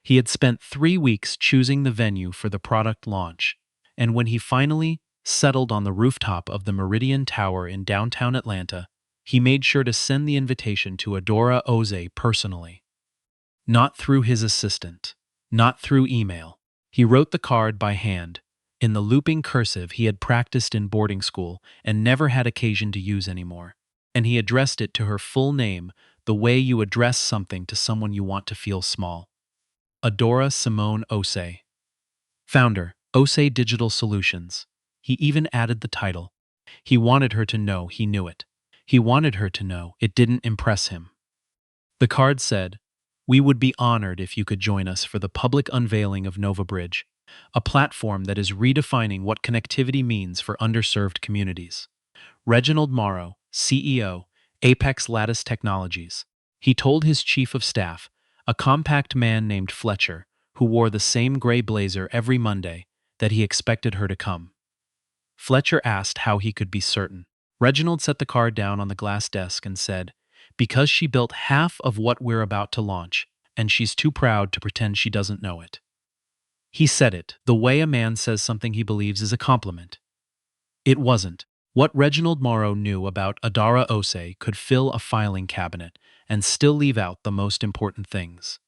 He had spent 3 weeks choosing the venue for the product launch, and when he finally settled on the rooftop of the Meridian Tower in downtown Atlanta, he made sure to send the invitation to Adaura Oze personally. Not through his assistant, not through email. He wrote the card by hand, in the looping cursive he had practiced in boarding school and never had occasion to use anymore. And he addressed it to her full name, the way you address something to someone you want to feel small. Adaura Simone Osse. Founder, Osse Digital Solutions. He even added the title. He wanted her to know he knew it. He wanted her to know it didn't impress him. The card said, "We would be honored if you could join us for the public unveiling of Nova Bridge, a platform that is redefining what connectivity means for underserved communities." Reginald Morrow, CEO, Apex Lattice Technologies. He told his chief of staff, a compact man named Fletcher, who wore the same gray blazer every Monday, that he expected her to come. Fletcher asked how he could be certain. Reginald set the card down on the glass desk and said, "Because she built half of what we're about to launch, and she's too proud to pretend she doesn't know it." He said it the way a man says something he believes is a compliment. It wasn't. What Reginald Morrow knew about Adaura Osse could fill a filing cabinet and still leave out the most important things.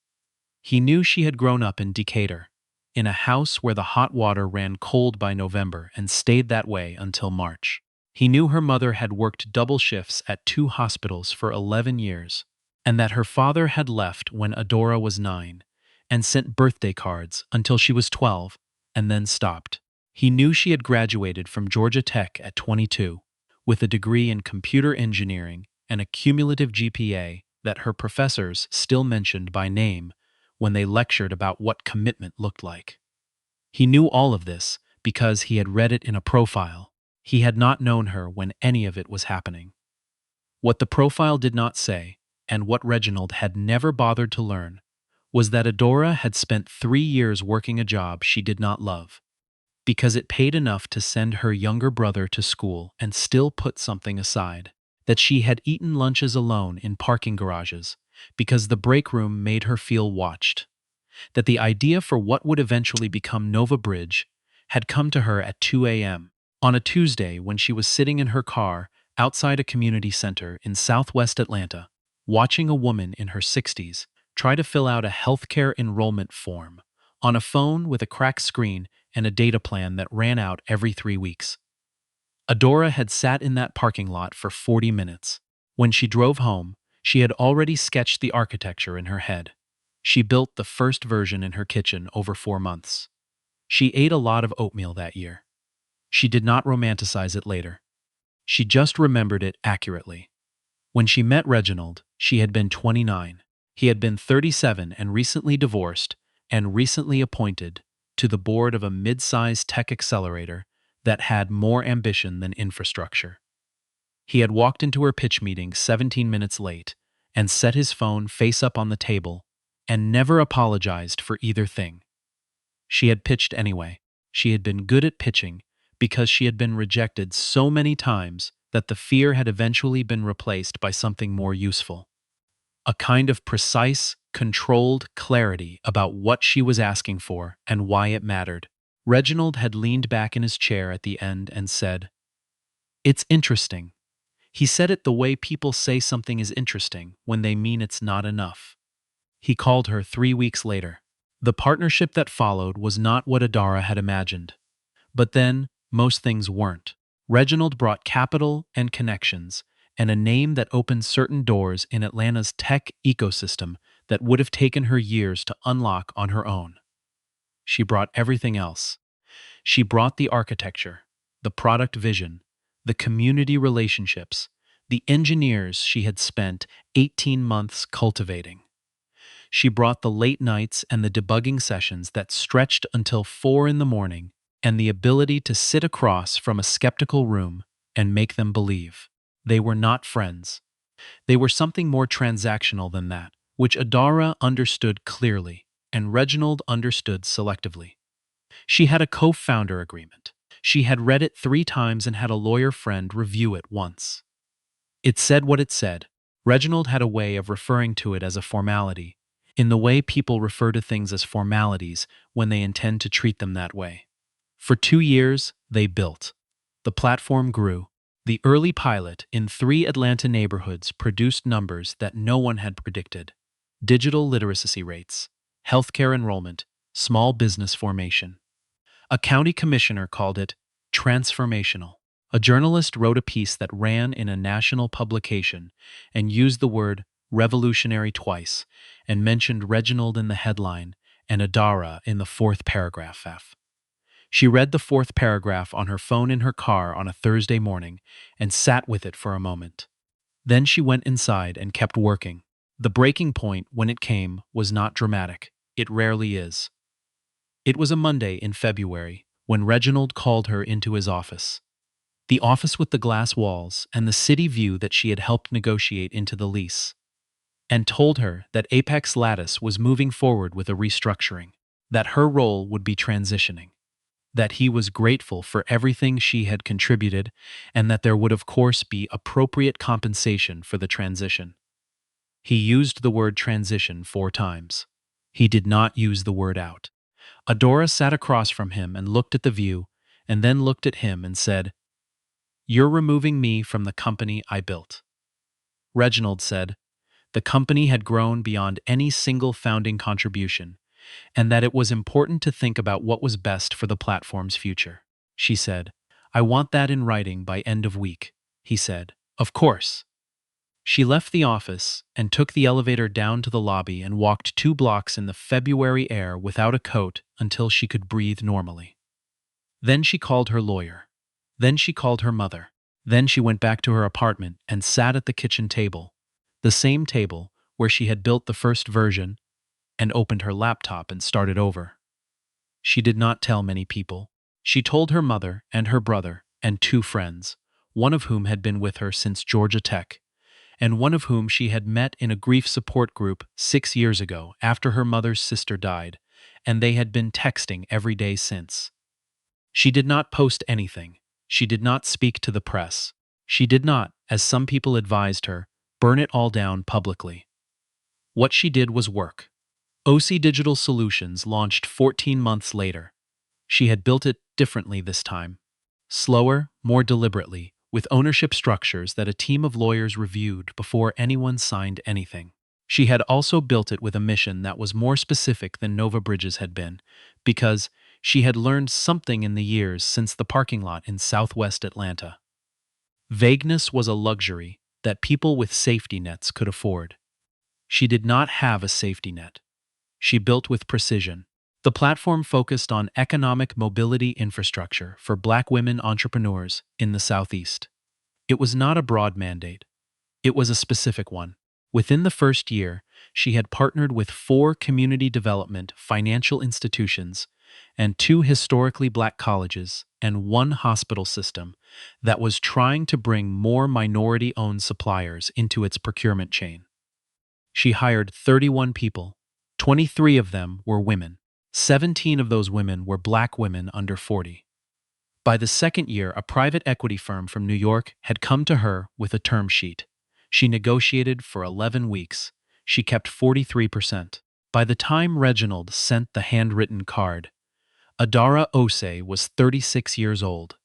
He knew she had grown up in Decatur, in a house where the hot water ran cold by November and stayed that way until March. He knew her mother had worked double shifts at 2 hospitals for 11 years, and that her father had left when Adaura was 9 and sent birthday cards until she was 12 and then stopped. He knew she had graduated from Georgia Tech at 22, with a degree in computer engineering and a cumulative GPA that her professors still mentioned by name when they lectured about what commitment looked like. He knew all of this because he had read it in a profile. He had not known her when any of it was happening. What the profile did not say, and what Reginald had never bothered to learn, was that Adaura had spent 3 years working a job she did not love, because it paid enough to send her younger brother to school and still put something aside, that she had eaten lunches alone in parking garages, because the break room made her feel watched, that the idea for what would eventually become Nova Bridge had come to her at 2 a.m. on a Tuesday when she was sitting in her car outside a community center in southwest Atlanta, watching a woman in her 60s try to fill out a healthcare enrollment form on a phone with a cracked screen and a data plan that ran out every 3 weeks. Adaura had sat in that parking lot for 40 minutes. When she drove home, she had already sketched the architecture in her head. She built the first version in her kitchen over 4 months. She ate a lot of oatmeal that year. She did not romanticize it later. She just remembered it accurately. When she met Reginald, she had been 29. He had been 37 and recently divorced and recently appointed to the board of a mid-sized tech accelerator that had more ambition than infrastructure. He had walked into her pitch meeting 17 minutes late and set his phone face up on the table and never apologized for either thing. She had pitched anyway. She had been good at pitching because she had been rejected so many times that the fear had eventually been replaced by something more useful. A kind of precise, controlled clarity about what she was asking for and why it mattered. Reginald had leaned back in his chair at the end and said, "It's interesting." He said it the way people say something is interesting when they mean it's not enough. He called her 3 weeks later. The partnership that followed was not what Adaura had imagined. But then, most things weren't. Reginald brought capital and connections, and a name that opened certain doors in Atlanta's tech ecosystem that would have taken her years to unlock on her own. She brought everything else. She brought the architecture, the product vision, the community relationships, the engineers she had spent 18 months cultivating. She brought the late nights and the debugging sessions that stretched until 4 in the morning and the ability to sit across from a skeptical room and make them believe. They were not friends. They were something more transactional than that, which Adaura understood clearly and Reginald understood selectively. She had a co-founder agreement. She had read it 3 times and had a lawyer friend review it once. It said what it said. Reginald had a way of referring to it as a formality, in the way people refer to things as formalities when they intend to treat them that way. For 2 years, they built. The platform grew. The early pilot in 3 Atlanta neighborhoods produced numbers that no one had predicted: digital literacy rates, healthcare enrollment, small business formation. A county commissioner called it transformational. A journalist wrote a piece that ran in a national publication and used the word revolutionary twice and mentioned Reginald in the headline and Adaura in the fourth paragraph. She read the fourth paragraph on her phone in her car on a Thursday morning and sat with it for a moment. Then she went inside and kept working. The breaking point, when it came, was not dramatic. It rarely is. It was a Monday in February when Reginald called her into his office. The office with the glass walls and the city view that she had helped negotiate into the lease, and told her that Apex Lattice was moving forward with a restructuring, that her role would be transitioning, that he was grateful for everything she had contributed, and that there would of course be appropriate compensation for the transition. He used the word transition 4 times. He did not use the word out. Adaura sat across from him and looked at the view, and then looked at him and said, "You're removing me from the company I built." Reginald said, the company had grown beyond any single founding contribution, and that it was important to think about what was best for the platform's future. She said, "I want that in writing by end of week." He said, "Of course." She left the office and took the elevator down to the lobby and walked 2 blocks in the February air without a coat until she could breathe normally. Then she called her lawyer. Then she called her mother. Then she went back to her apartment and sat at the kitchen table, the same table where she had built the first version, and opened her laptop and started over. She did not tell many people. She told her mother and her brother and 2 friends, one of whom had been with her since Georgia Tech, and one of whom she had met in a grief support group 6 years ago after her mother's sister died, and they had been texting every day since. She did not post anything. She did not speak to the press. She did not, as some people advised her, burn it all down publicly. What she did was work. OC Digital Solutions launched 14 months later. She had built it differently this time. Slower, more deliberately, with ownership structures that a team of lawyers reviewed before anyone signed anything. She had also built it with a mission that was more specific than Nova Bridges had been, because she had learned something in the years since the parking lot in Southwest Atlanta. Vagueness was a luxury that people with safety nets could afford. She did not have a safety net. She built with precision. The platform focused on economic mobility infrastructure for Black women entrepreneurs in the Southeast. It was not a broad mandate. It was a specific one. Within the first year, she had partnered with 4 community development financial institutions and 2 historically Black colleges and 1 hospital system that was trying to bring more minority-owned suppliers into its procurement chain. She hired 31 people. 23 of them were women. 17 of those women were Black women under 40. By the second year, a private equity firm from New York had come to her with a term sheet. She negotiated for 11 weeks. She kept 43%. By the time Reginald sent the handwritten card, Adaura Ose was 36 years old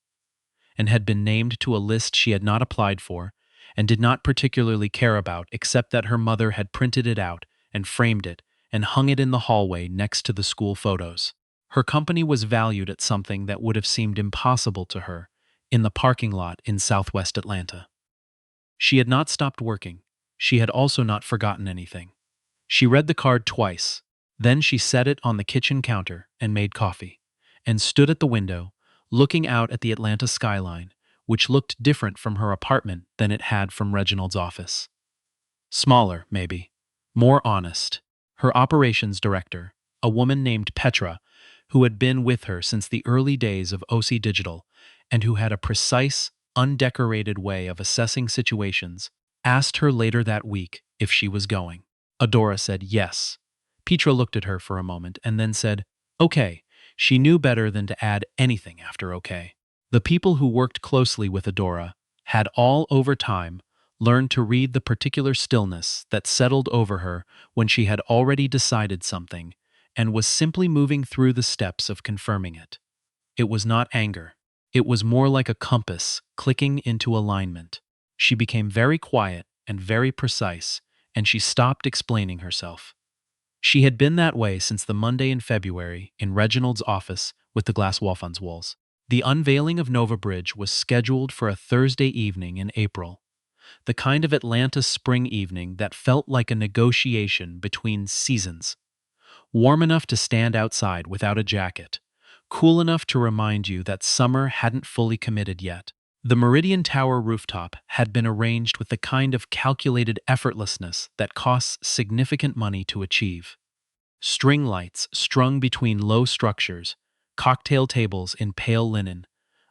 and had been named to a list she had not applied for and did not particularly care about, except that her mother had printed it out and framed it and hung it in the hallway next to the school photos. Her company was valued at something that would have seemed impossible to her in the parking lot in Southwest Atlanta. She had not stopped working. She had also not forgotten anything. She read the card twice. Then she set it on the kitchen counter and made coffee, and stood at the window, looking out at the Atlanta skyline, which looked different from her apartment than it had from Reginald's office. Smaller, maybe. More honest. Her operations director, a woman named Petra, who had been with her since the early days of OC Digital and who had a precise, undecorated way of assessing situations, asked her later that week if she was going. Adaura said yes. Petra looked at her for a moment and then said, "Okay." She knew better than to add anything after okay. The people who worked closely with Adaura had all over time learned to read the particular stillness that settled over her when she had already decided something and was simply moving through the steps of confirming it. It was not anger. It was more like a compass clicking into alignment. She became very quiet and very precise, and she stopped explaining herself. She had been that way since the Monday in February in Reginald's office with the glass wall on walls. The unveiling of Nova Bridge was scheduled for a Thursday evening in April, the kind of Atlanta spring evening that felt like a negotiation between seasons. Warm enough to stand outside without a jacket, cool enough to remind you that summer hadn't fully committed yet. The Meridian Tower rooftop had been arranged with the kind of calculated effortlessness that costs significant money to achieve. String lights strung between low structures, cocktail tables in pale linen,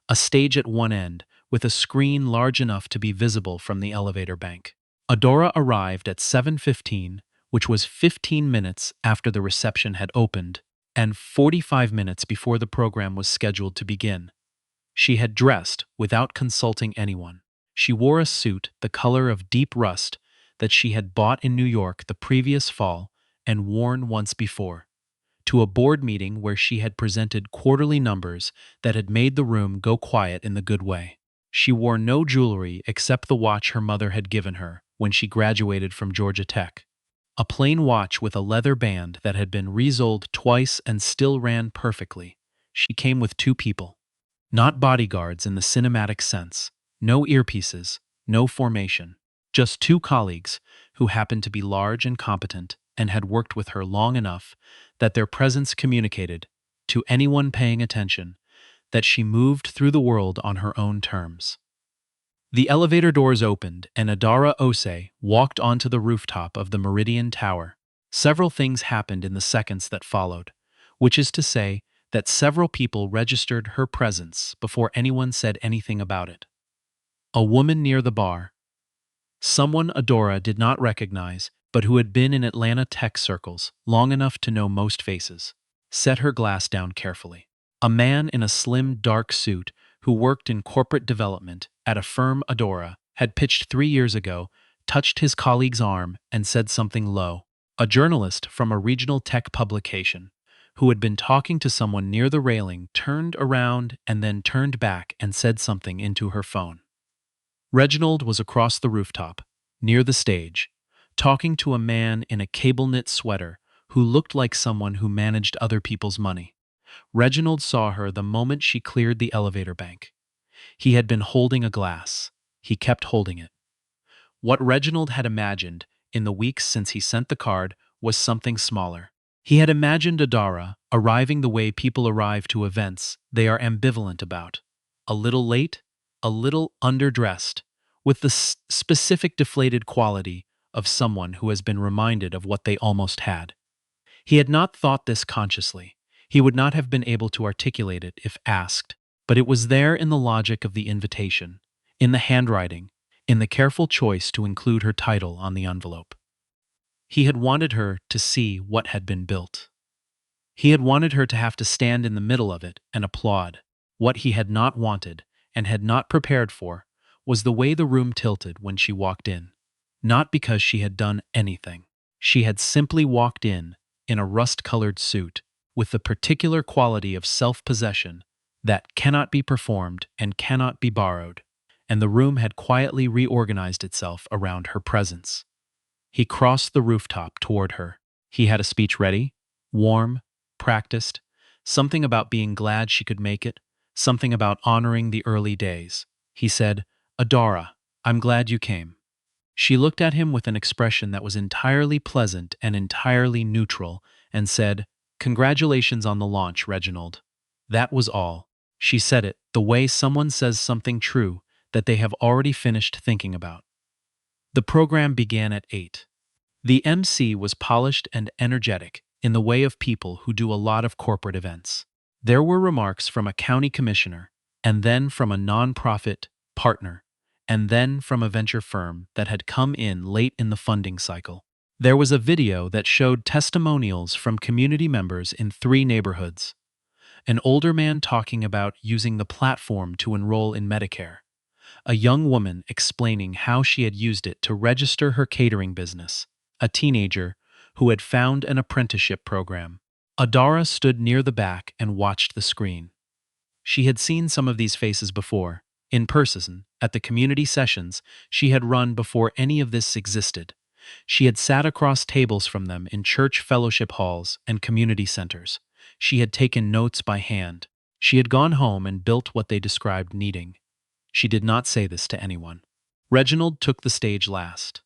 a stage at one end with a screen large enough to be visible from the elevator bank. Adaura arrived at 7:15, which was 15 minutes after the reception had opened, and 45 minutes before the program was scheduled to begin. She had dressed without consulting anyone. She wore a suit the color of deep rust that she had bought in New York the previous fall and worn once before, to a board meeting where she had presented quarterly numbers that had made the room go quiet in the good way. She wore no jewelry except the watch her mother had given her when she graduated from Georgia Tech. A plain watch with a leather band that had been resoled twice and still ran perfectly. She came with two people. Not bodyguards in the cinematic sense, no earpieces, no formation. Just two colleagues who happened to be large and competent and had worked with her long enough that their presence communicated, to anyone paying attention, that she moved through the world on her own terms. The elevator doors opened and Adaura Ose walked onto the rooftop of the Meridian Tower. Several things happened in the seconds that followed, which is to say that several people registered her presence before anyone said anything about it. A woman near the bar, someone Adaura did not recognize but who had been in Atlanta tech circles long enough to know most faces, set her glass down carefully. A man in a slim, dark suit who worked in corporate development at a firm Adaura had pitched 3 years ago, touched his colleague's arm and said something low. A journalist from a regional tech publication who had been talking to someone near the railing turned around and then turned back and said something into her phone. Reginald was across the rooftop, near the stage, talking to a man in a cable-knit sweater who looked like someone who managed other people's money. Reginald saw her the moment she cleared the elevator bank. He had been holding a glass. He kept holding it. What Reginald had imagined in the weeks since he sent the card was something smaller. He had imagined Adaura arriving the way people arrive to events they are ambivalent about. A little late, a little underdressed, with the specific deflated quality of someone who has been reminded of what they almost had. He had not thought this consciously. He would not have been able to articulate it if asked, but it was there in the logic of the invitation, in the handwriting, in the careful choice to include her title on the envelope. He had wanted her to see what had been built. He had wanted her to have to stand in the middle of it and applaud. What he had not wanted, and had not prepared for, was the way the room tilted when she walked in. Not because she had done anything. She had simply walked in a rust-colored suit, with the particular quality of self-possession that cannot be performed and cannot be borrowed, and the room had quietly reorganized itself around her presence. He crossed the rooftop toward her. He had a speech ready, warm, practiced, something about being glad she could make it, something about honoring the early days. He said, "Adaura, I'm glad you came." She looked at him with an expression that was entirely pleasant and entirely neutral and said, "Congratulations on the launch, Reginald." That was all. She said it the way someone says something true that they have already finished thinking about. The program began at 8. The MC was polished and energetic in the way of people who do a lot of corporate events. There were remarks from a county commissioner, and then from a nonprofit partner, and then from a venture firm that had come in late in the funding cycle. There was a video that showed testimonials from community members in 3 neighborhoods. An older man talking about using the platform to enroll in Medicare. a young woman explaining how she had used it to register her catering business, a teenager who had found an apprenticeship program. Adaura stood near the back and watched the screen. She had seen some of these faces before, in person, at the community sessions she had run before any of this existed. She had sat across tables from them in church fellowship halls and community centers. She had taken notes by hand. She had gone home and built what they described needing. She did not say this to anyone. Reginald took the stage last.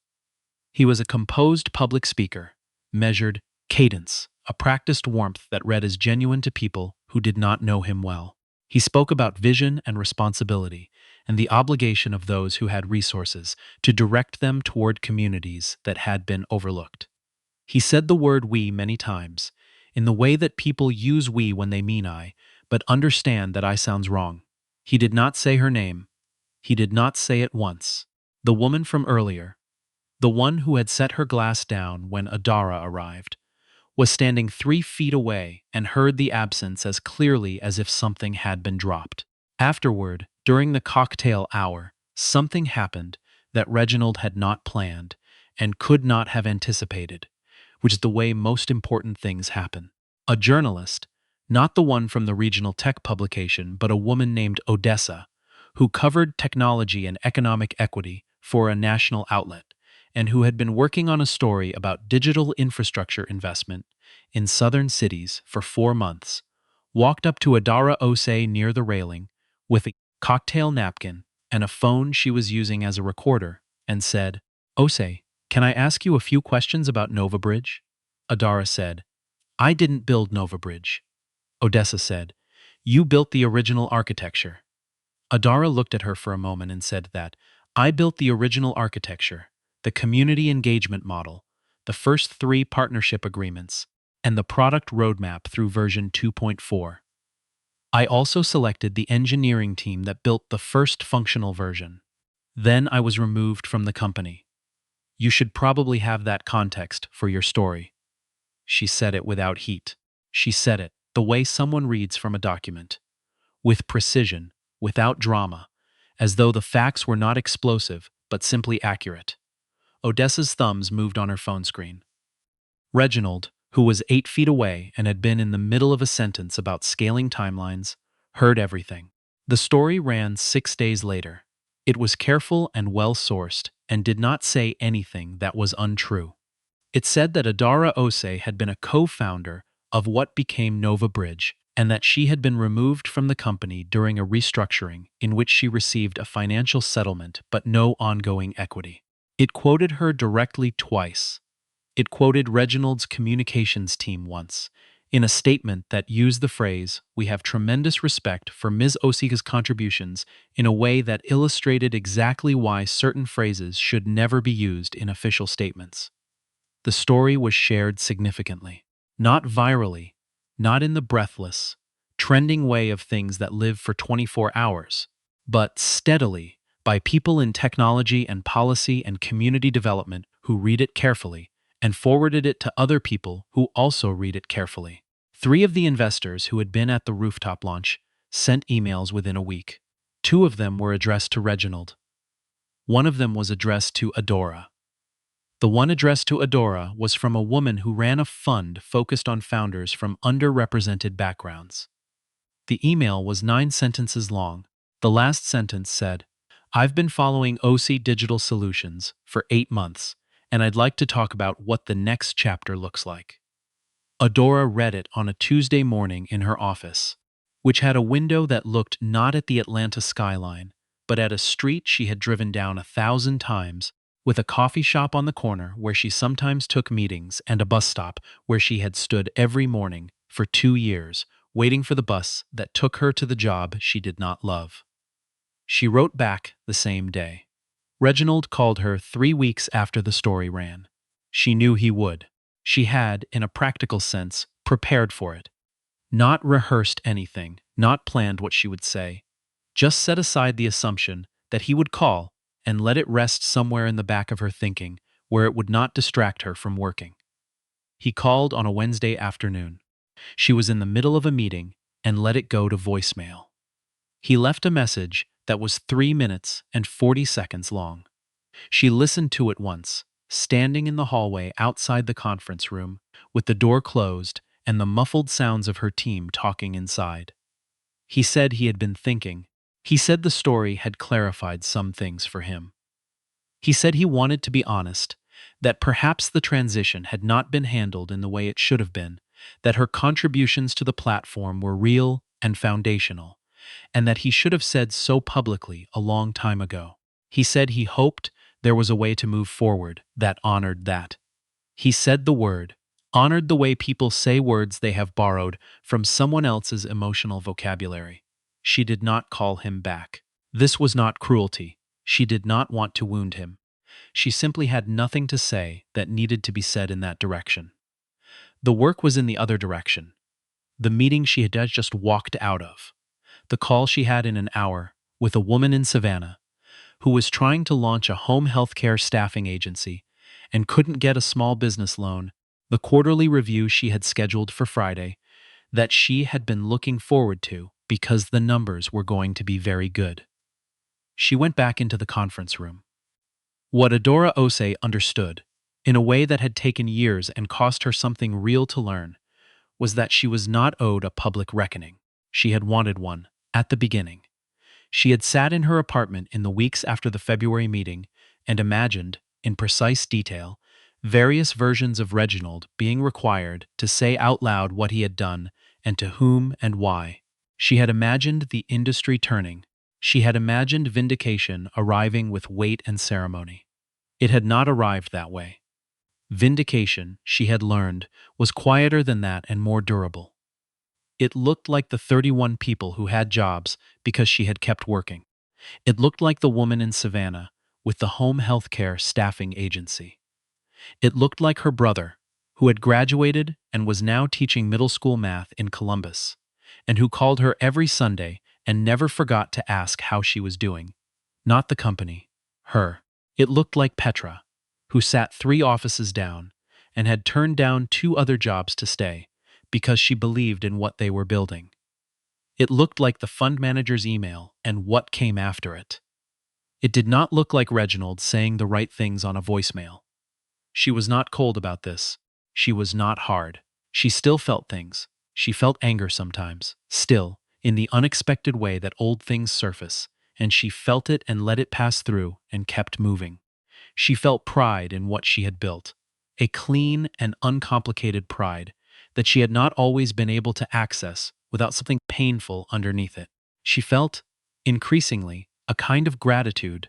He was a composed public speaker, measured cadence, a practiced warmth that read as genuine to people who did not know him well. He spoke about vision and responsibility, and the obligation of those who had resources to direct them toward communities that had been overlooked. He said the word we many times, in the way that people use we when they mean I, but understand that I sounds wrong. He did not say her name. He did not say it once. The woman from earlier, the one who had set her glass down when Adaura arrived, was standing 3 feet away and heard the absence as clearly as if something had been dropped. Afterward, during the cocktail hour, something happened that Reginald had not planned and could not have anticipated, which is the way most important things happen. A journalist, not the one from the regional tech publication, but a woman named Odessa, who covered technology and economic equity for a national outlet, and who had been working on a story about digital infrastructure investment in southern cities for 4 months, walked up to Adaura Ose near the railing with a cocktail napkin and a phone she was using as a recorder and said, "Ose, can I ask you a few questions about Nova Bridge?" Adaura said, "I didn't build Nova Bridge." Odessa said, "You built the original architecture." Adaura looked at her for a moment and said that, "I built the original architecture, the community engagement model, the first 3 partnership agreements, and the product roadmap through version 2.4. I also selected the engineering team that built the first functional version. Then I was removed from the company. You should probably have that context for your story." She said it without heat. She said it the way someone reads from a document, with precision, without drama, as though the facts were not explosive but simply accurate. Odessa's thumbs moved on her phone screen. Reginald, who was 8 feet away and had been in the middle of a sentence about scaling timelines, heard everything. The story ran 6 days later. It was careful and well-sourced and did not say anything that was untrue. It said that Adaura Ose had been a co-founder of what became Nova Bridge, and that she had been removed from the company during a restructuring in which she received a financial settlement but no ongoing equity. It quoted her directly twice. It quoted Reginald's communications team once, in a statement that used the phrase, "We have tremendous respect for Ms. Osika's contributions," in a way that illustrated exactly why certain phrases should never be used in official statements. The story was shared significantly, not virally, not in the breathless, trending way of things that live for 24 hours, but steadily by people in technology and policy and community development who read it carefully and forwarded it to other people who also read it carefully. 3 of the investors who had been at the rooftop launch sent emails within a week. 2 of them were addressed to Reginald. One of them was addressed to Adaura. The one addressed to Adaura was from a woman who ran a fund focused on founders from underrepresented backgrounds. The email was 9 sentences long. The last sentence said, "I've been following OC Digital Solutions for 8 months, and I'd like to talk about what the next chapter looks like." Adaura read it on a Tuesday morning in her office, which had a window that looked not at the Atlanta skyline, but at a street she had driven down 1,000 times, with a coffee shop on the corner where she sometimes took meetings and a bus stop where she had stood every morning for 2 years, waiting for the bus that took her to the job she did not love. She wrote back the same day. Reginald called her 3 weeks after the story ran. She knew he would. She had, in a practical sense, prepared for it. Not rehearsed anything, not planned what she would say. Just set aside the assumption that he would call and let it rest somewhere in the back of her thinking where it would not distract her from working. He called on a Wednesday afternoon. She was in the middle of a meeting and let it go to voicemail. He left a message that was 3 minutes and 40 seconds long. She listened to it once, standing in the hallway outside the conference room, with the door closed and the muffled sounds of her team talking inside. He said he had been thinking. He said the story had clarified some things for him. He said he wanted to be honest, that perhaps the transition had not been handled in the way it should have been, that her contributions to the platform were real and foundational, and that he should have said so publicly a long time ago. He said he hoped there was a way to move forward that honored that. He said the word, honored the way people say words they have borrowed from someone else's emotional vocabulary. She did not call him back. This was not cruelty. She did not want to wound him. She simply had nothing to say that needed to be said in that direction. The work was in the other direction. The meeting she had just walked out of. The call she had in an hour with a woman in Savannah who was trying to launch a home healthcare staffing agency and couldn't get a small business loan, the quarterly review she had scheduled for Friday that she had been looking forward to because the numbers were going to be very good. She went back into the conference room. What Adaura Ose understood, in a way that had taken years and cost her something real to learn, was that she was not owed a public reckoning. She had wanted one at the beginning. She had sat in her apartment in the weeks after the February meeting and imagined, in precise detail, various versions of Reginald being required to say out loud what he had done and to whom and why. She had imagined the industry turning. She had imagined vindication arriving with weight and ceremony. It had not arrived that way. Vindication, she had learned, was quieter than that and more durable. It looked like the 31 people who had jobs because she had kept working. It looked like the woman in Savannah with the home health care staffing agency. It looked like her brother, who had graduated and was now teaching middle school math in Columbus, and who called her every Sunday and never forgot to ask how she was doing. Not the company, her. It looked like Petra, who sat 3 offices down and had turned down 2 other jobs to stay because she believed in what they were building. It looked like the fund manager's email and what came after it. It did not look like Reginald saying the right things on a voicemail. She was not cold about this. She was not hard. She still felt things. She felt anger sometimes, still, in the unexpected way that old things surface, and she felt it and let it pass through and kept moving. She felt pride in what she had built, a clean and uncomplicated pride that she had not always been able to access without something painful underneath it. She felt, increasingly, a kind of gratitude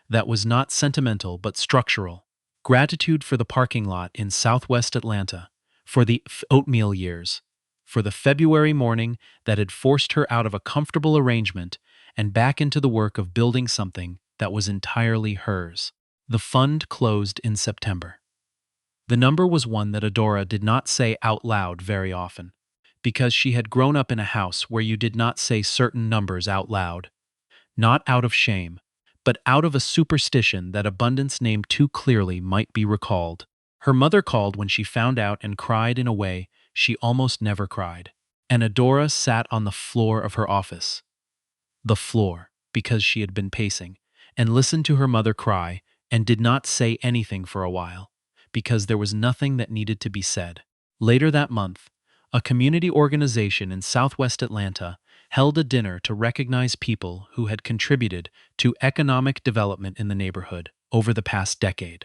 that was not sentimental but structural. Gratitude for the parking lot in Southwest Atlanta, for the oatmeal years, for the February morning that had forced her out of a comfortable arrangement and back into the work of building something that was entirely hers. The fund closed in September. The number was one that Adaura did not say out loud very often, because she had grown up in a house where you did not say certain numbers out loud. Not out of shame, but out of a superstition that abundance named too clearly might be recalled. Her mother called when she found out and cried in a way she almost never cried. And Adaura sat on the floor of her office. The floor, because she had been pacing, and listened to her mother cry and did not say anything for a while, because there was nothing that needed to be said. Later that month, a community organization in Southwest Atlanta held a dinner to recognize people who had contributed to economic development in the neighborhood over the past decade.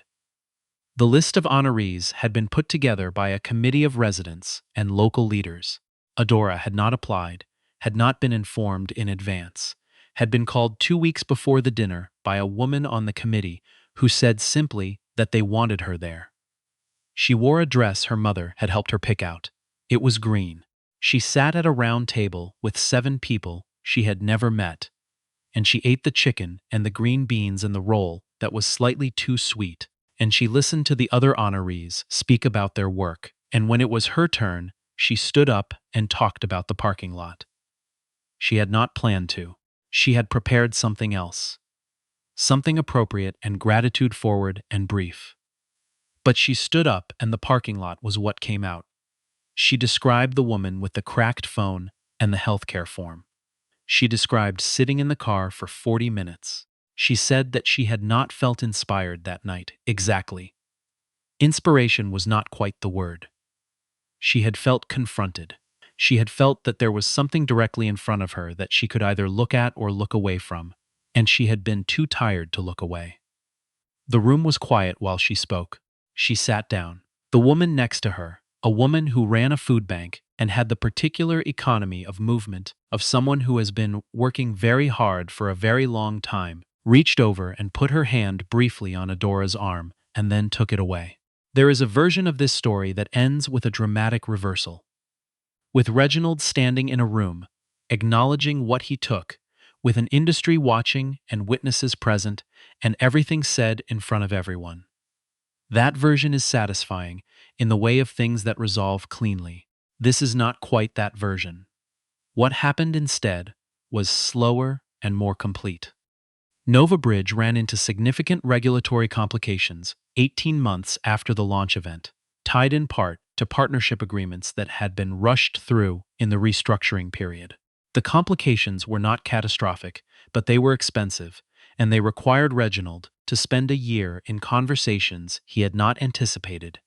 The list of honorees had been put together by a committee of residents and local leaders. Adaura had not applied, had not been informed in advance, had been called 2 weeks before the dinner by a woman on the committee who said simply that they wanted her there. She wore a dress her mother had helped her pick out. It was green. She sat at a round table with 7 people she had never met, and she ate the chicken and the green beans and the roll that was slightly too sweet, and she listened to the other honorees speak about their work, and when it was her turn, she stood up and talked about the parking lot. She had not planned to. She had prepared something else. Something appropriate and gratitude-forward and brief. But she stood up and the parking lot was what came out. She described the woman with the cracked phone and the healthcare form. She described sitting in the car for 40 minutes. She said that she had not felt inspired that night. Exactly. Inspiration was not quite the word. She had felt confronted. She had felt that there was something directly in front of her that she could either look at or look away from, and she had been too tired to look away. The room was quiet while she spoke. She sat down. The woman next to her, a woman who ran a food bank and had the particular economy of movement of someone who has been working very hard for a very long time, reached over and put her hand briefly on Adora's arm and then took it away. There is a version of this story that ends with a dramatic reversal, with Reginald standing in a room, acknowledging what he took, with an industry watching and witnesses present, and everything said in front of everyone. That version is satisfying in the way of things that resolve cleanly. This is not quite that version. What happened instead was slower and more complete. Nova Bridge ran into significant regulatory complications 18 months after the launch event, tied in part to partnership agreements that had been rushed through in the restructuring period. The complications were not catastrophic, but they were expensive, and they required Reginald to spend a year in conversations he had not anticipated,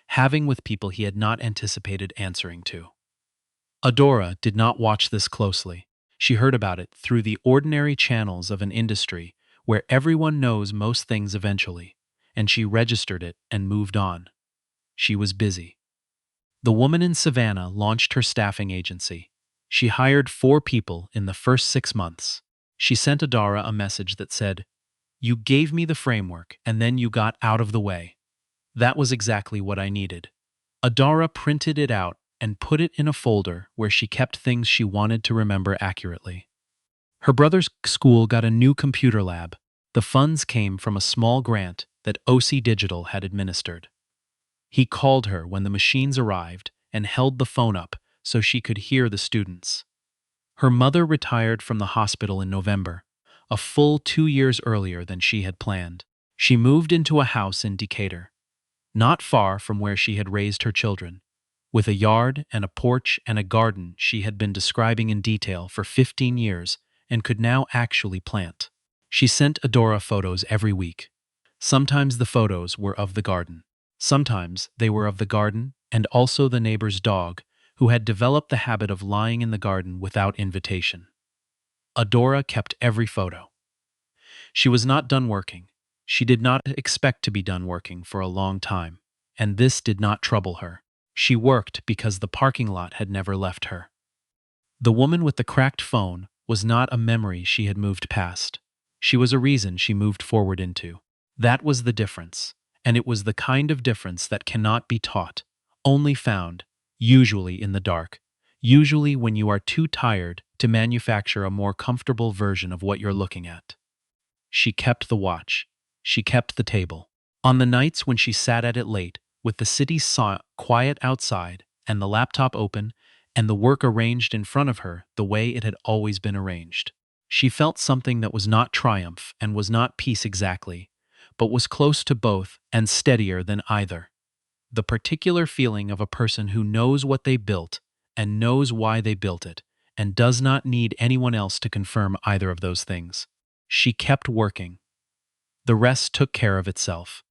having with people he had not anticipated answering to. Adaura did not watch this closely. She heard about it through the ordinary channels of an industry where everyone knows most things eventually, and she registered it and moved on. She was busy. The woman in Savannah launched her staffing agency. She hired 4 people in the first 6 months. She sent Adaura a message that said, "You gave me the framework, and then you got out of the way." That was exactly what I needed. Adaura printed it out and put it in a folder where she kept things she wanted to remember accurately. Her brother's school got a new computer lab. The funds came from a small grant that OC Digital had administered. He called her when the machines arrived and held the phone up so she could hear the students. Her mother retired from the hospital in November, a full 2 years earlier than she had planned. She moved into a house in Decatur, not far from where she had raised her children, with a yard and a porch and a garden she had been describing in detail for 15 years and could now actually plant. She sent Adaura photos every week. Sometimes the photos were of the garden. Sometimes they were of the garden and also the neighbor's dog, who had developed the habit of lying in the garden without invitation. Adaura kept every photo. She was not done working. She did not expect to be done working for a long time, and this did not trouble her. She worked because the parking lot had never left her. The woman with the cracked phone was not a memory she had moved past. She was a reason she moved forward into. That was the difference, and it was the kind of difference that cannot be taught, only found, usually in the dark, usually when you are too tired to manufacture a more comfortable version of what you're looking at. She kept the watch. She kept the table. On the nights when she sat at it late, with the city quiet outside and the laptop open and the work arranged in front of her the way it had always been arranged, she felt something that was not triumph and was not peace exactly, but was close to both and steadier than either. The particular feeling of a person who knows what they built and knows why they built it and does not need anyone else to confirm either of those things. She kept working. The rest took care of itself.